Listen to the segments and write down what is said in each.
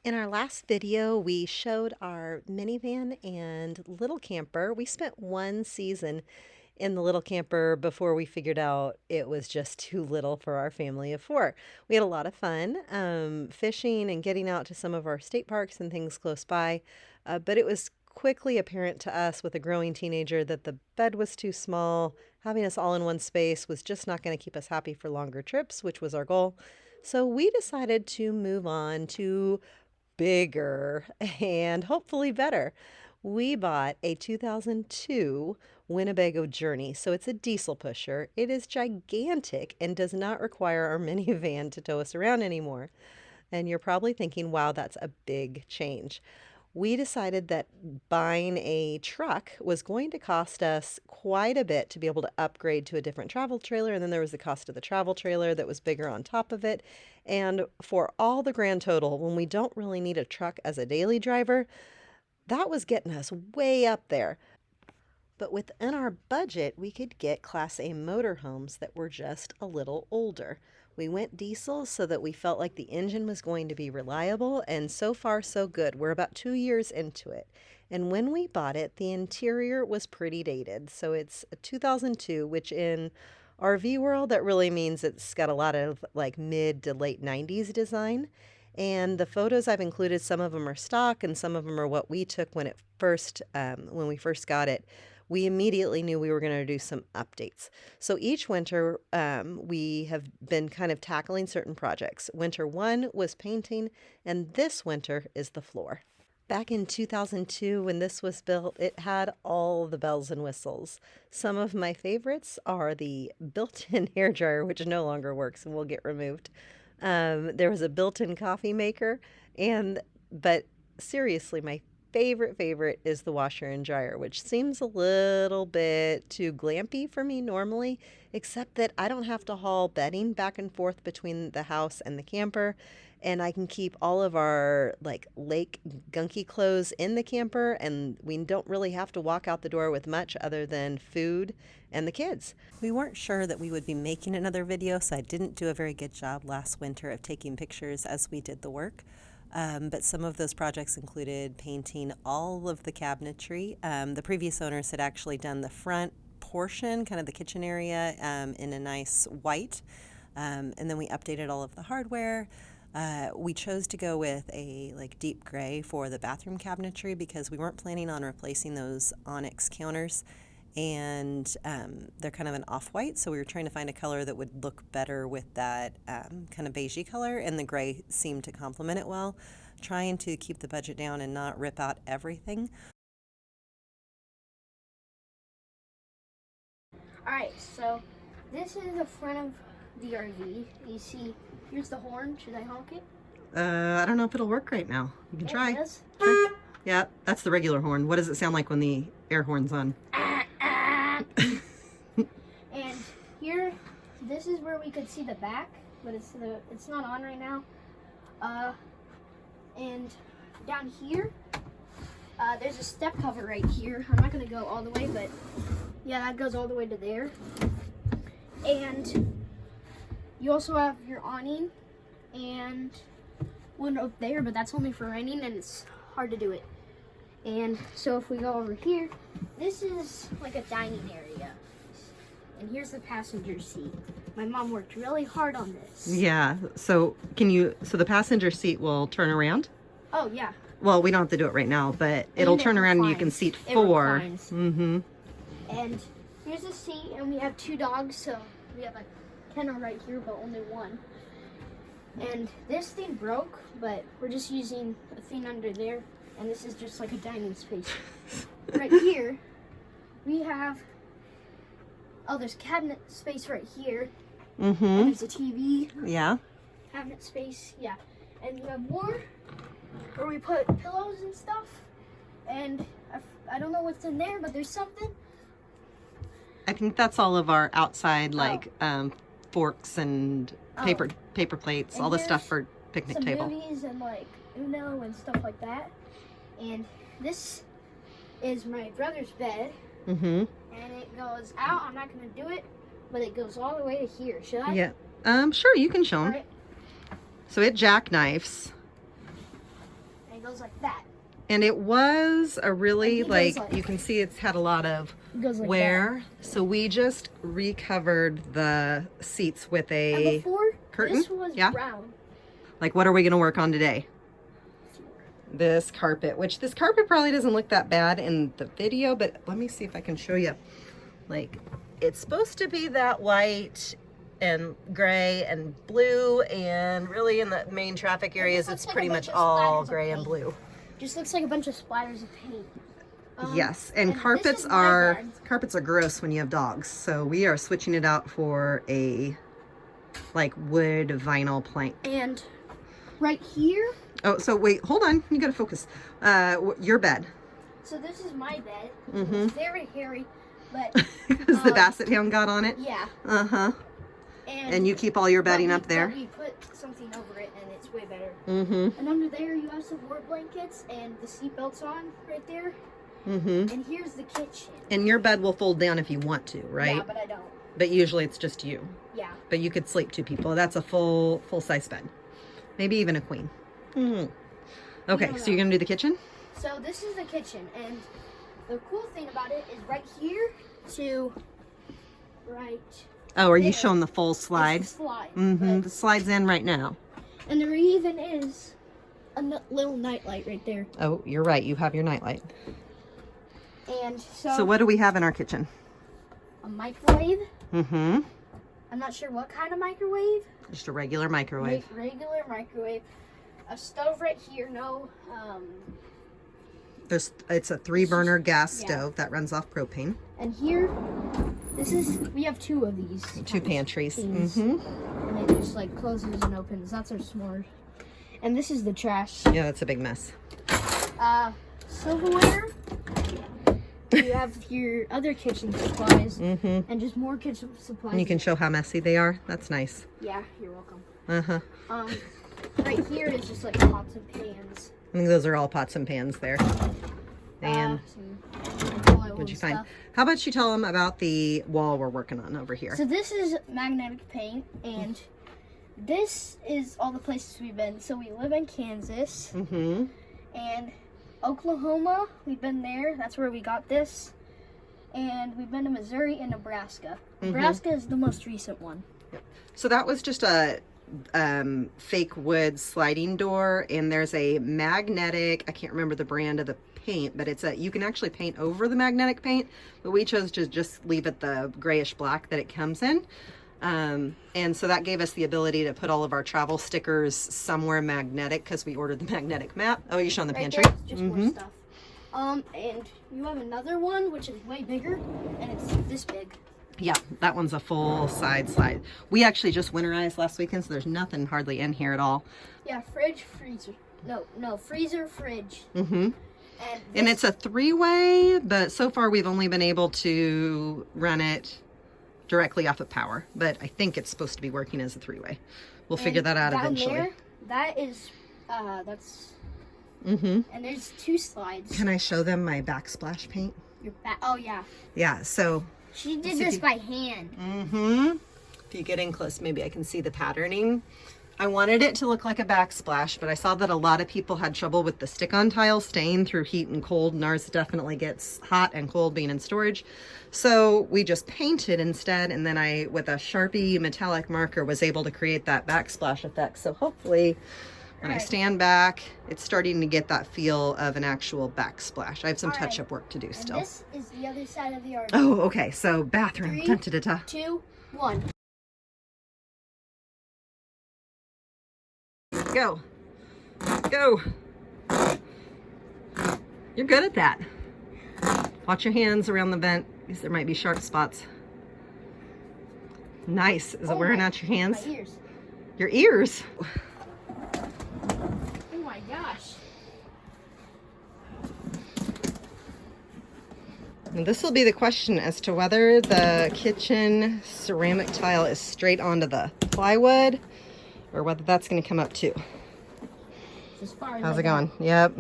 In our last video, we showed our minivan and little camper. We spent one season in the little camper before we figured out it was just too little for our family of four. We had a lot of fun fishing and getting out to some of our state parks and things close by, but it was quickly apparent to us with a growing teenager that the bed was too small. Having us all in one space was just not going to keep us happy for longer trips, which was our goal. So we decided to move on to bigger and hopefully better. We bought a 2002 Winnebago Journey. So it's a diesel pusher. It is gigantic and does not require our minivan to tow us around anymore. And you're probably thinking, wow, that's a big change. We decided that buying a truck was going to cost us quite a bit to be able to upgrade to a different travel trailer. And then there was the cost of the travel trailer that was bigger on top of it. And for all the grand total, when we don't really need a truck as a daily driver, that was getting us way up there. But within our budget, we could get Class A motorhomes that were just a little older. We went diesel so that we felt like the engine was going to be reliable, and so far so good. We're about 2 years into it. And when we bought it, the interior was pretty dated. So it's a 2002, which in RV world, that really means it's got a lot of like mid to late 90s design. And the photos I've included, some of them are stock and some of them are what we took when we first got it. We immediately knew we were going to do some updates. So each winter, we have been kind of tackling certain projects. Winter one was painting, and this winter is the floor. Back in 2002, when this was built, it had all the bells and whistles. Some of my favorites are the built-in hairdryer, which no longer works and will get removed. There was a built-in coffee maker, but seriously, my favorite is the washer and dryer, which seems a little bit too glampy for me normally, except that I don't have to haul bedding back and forth between the house and the camper, and I can keep all of our like lake gunky clothes in the camper, and we don't really have to walk out the door with much other than food and the kids. We weren't sure that we would be making another video, so I didn't do a very good job last winter of taking pictures as we did the work. But some of those projects included painting all of the cabinetry. The previous owners had actually done the front portion, kind of the kitchen area, in a nice white. And then we updated all of the hardware. We chose to go with a like deep gray for the bathroom cabinetry because we weren't planning on replacing those onyx counters. And they're kind of an off-white, so we were trying to find a color that would look better with that kind of beigey color, and the gray seemed to complement it well, trying to keep the budget down and not rip out everything. Alright, so this is the front of the RV. You see, here's the horn. Should I honk it? I don't know if it'll work right now. You can try. It does. Yeah, that's the regular horn. What does it sound like when the air horn's on? And here, this is where we could see the back, but it's not on right now. And down here, there's a step cover right here. I'm not gonna go all the way, but yeah, that goes all the way to there. And you also have your awning and one up there, but that's only for raining and it's hard to do it. And so if we go over here, this is like a dining area. And here's the passenger seat. My mom worked really hard on this. Yeah, so so the passenger seat will turn around? Oh, yeah. Well, we don't have to do it right now, but it'll turn around and you can seat four. Mm-hmm. And here's the seat, and we have two dogs, so we have a kennel right here, but only one. And this thing broke, but we're just using a thing under there, and this is just like a dining space. Right here, we have, there's cabinet space right here. Mm-hmm. And there's a TV. Yeah. Cabinet space, yeah. And we have more where we put pillows and stuff. And I don't know what's in there, but there's something. I think that's all of our outside, like forks and paper plates, And all the stuff for picnic some table. movies and like Uno and stuff like that. And this is my brother's bed. Mm-hmm. And it goes out. I'm not gonna do it, but it goes all the way to here. Should I? Yeah. Sure, you can show them. All right. So it jackknifes. it goes like that. And it was a really, Like, you can see it's had a lot of It goes like wear. So we just recovered the seats with that. And a before, curtain. this was Yeah. brown. Like, what are we going to work on today? This carpet, which this carpet probably doesn't look that bad in the video, but let me see if I can show you. Like, it's supposed to be that white and gray and blue, and really in the main traffic areas, it's like pretty a much bunch of all splatters of gray and paint. blue. Just looks like a bunch of splatters of paint. Yes, and this carpets is my are bed. gross when you have dogs, so we are switching it out for a like wood vinyl plank. And right here, Oh, so wait, hold on, you gotta focus. Your bed. so this is my bed. Mm-hmm. It's very hairy, but Because the basset hound got on it. yeah. Uh-huh. And you keep all your bedding up there. But we put something over it, and it's way better. Mm-hmm. And under there, you have some more blankets and the seat belts on right there. Mm-hmm. And here's the kitchen. And your bed will fold down if you want to, right? Yeah, but I don't. But usually it's just you. Yeah. But you could sleep 2 people. That's a full-size bed. Maybe even a queen. Mm-hmm. Okay, so you're gonna do the kitchen? So this is the kitchen, and the cool thing about it is right here to right. Oh, are you there showing the full slide? is the slide. Mm-hmm. But- The slide's in right now. And there even is a little nightlight right there. Oh, you're right. You have your nightlight. And So what do we have in our kitchen? a microwave. Mm-hmm. I'm not sure what kind of microwave. Just a regular microwave. Regular microwave. A stove right here. No. It's a 3-burner gas yeah. stove that runs off propane. And here, we have 2 of these. 2 pantries. things. Mm-hmm. And it just like closes and opens. That's our s'mores. And this is the trash. Yeah, that's a big mess. Silverware. You have your other kitchen supplies. Mm-hmm. And just more kitchen supplies. And you can show how messy they are. That's nice. Yeah, you're welcome. Uh-huh. Right here is just like pots and pans. I think those are all pots and pans there. And Some oil what'd and you find? stuff. How about you tell them about the wall we're working on over here? So this is magnetic paint, and this is all the places we've been. So we live in Kansas Mm-hmm. and Oklahoma. We've been there. That's where we got this. And we've been to Missouri and Nebraska. Nebraska is the most recent one. So that was just a fake wood sliding door, and there's a magnetic, I can't remember the brand of the paint, but you can actually paint over the magnetic paint, but we chose to just leave it the grayish black that it comes in. And so that gave us the ability to put all of our travel stickers somewhere magnetic, because we ordered the magnetic map. Oh, you showing the Right pantry? there, just more stuff. And you have another one which is way bigger, and it's this big. Yeah, that one's a full side slide. We actually just winterized last weekend, so there's nothing hardly in here at all. Yeah, fridge, freezer. No, freezer, fridge. Mm-hmm. And it's a 3-way, but so far we've only been able to run it directly off of power. But I think it's supposed to be working as a 3-way. We'll figure that out eventually. There, that is, that's. Mm-hmm. And there's 2 slides. Can I show them my backsplash paint? Your back. Oh yeah. Yeah. So. She did this by hand. Mm-hmm. If you get in close, maybe I can see the patterning. I wanted it to look like a backsplash, but I saw that a lot of people had trouble with the stick-on tile staying through heat and cold, and ours definitely gets hot and cold being in storage. So we just painted instead, and then I, with a Sharpie metallic marker, was able to create that backsplash effect. So hopefully when I stand back, it's starting to get that feel of an actual backsplash. I have some touch-up work to do still. And this is the other side of the yard. Oh, okay. So bathroom. 3, Dun-da-da-da. 2, 1. Go. Go. You're good at that. Watch your hands around the vent because there might be sharp spots. Nice. Is it wearing out your hands? My ears. Your ears? Oh my gosh. And this will be the question as to whether the kitchen ceramic tile is straight onto the plywood or whether that's going to come up too. As far as How's I it know. going? Yep.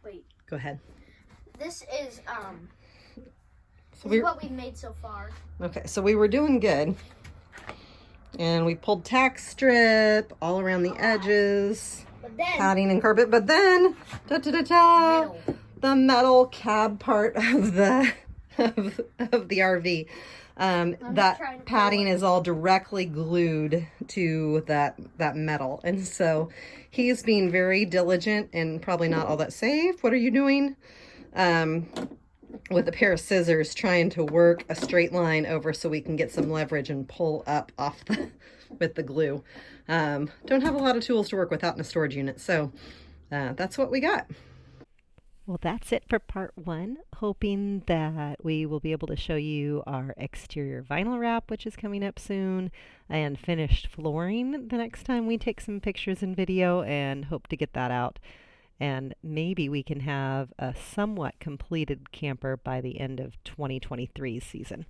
Wait. Go ahead. This is So this is what we've made so far. Okay, so we were doing good. And we pulled tack strip all around the edges. But But then padding and carpet, but then da, metal. the metal cab part of the of the RV. That padding is all directly glued to that metal, and so he's being very diligent and probably not all that safe. What are you doing? With a pair of scissors, trying to work a straight line over so we can get some leverage and pull up off the with the glue. Don't have a lot of tools to work with out in a storage unit, so that's what we got. Well, that's it for part one. Hoping that we will be able to show you our exterior vinyl wrap, which is coming up soon, and finished flooring the next time we take some pictures and video, and hope to get that out. And maybe we can have a somewhat completed camper by the end of 2023's season.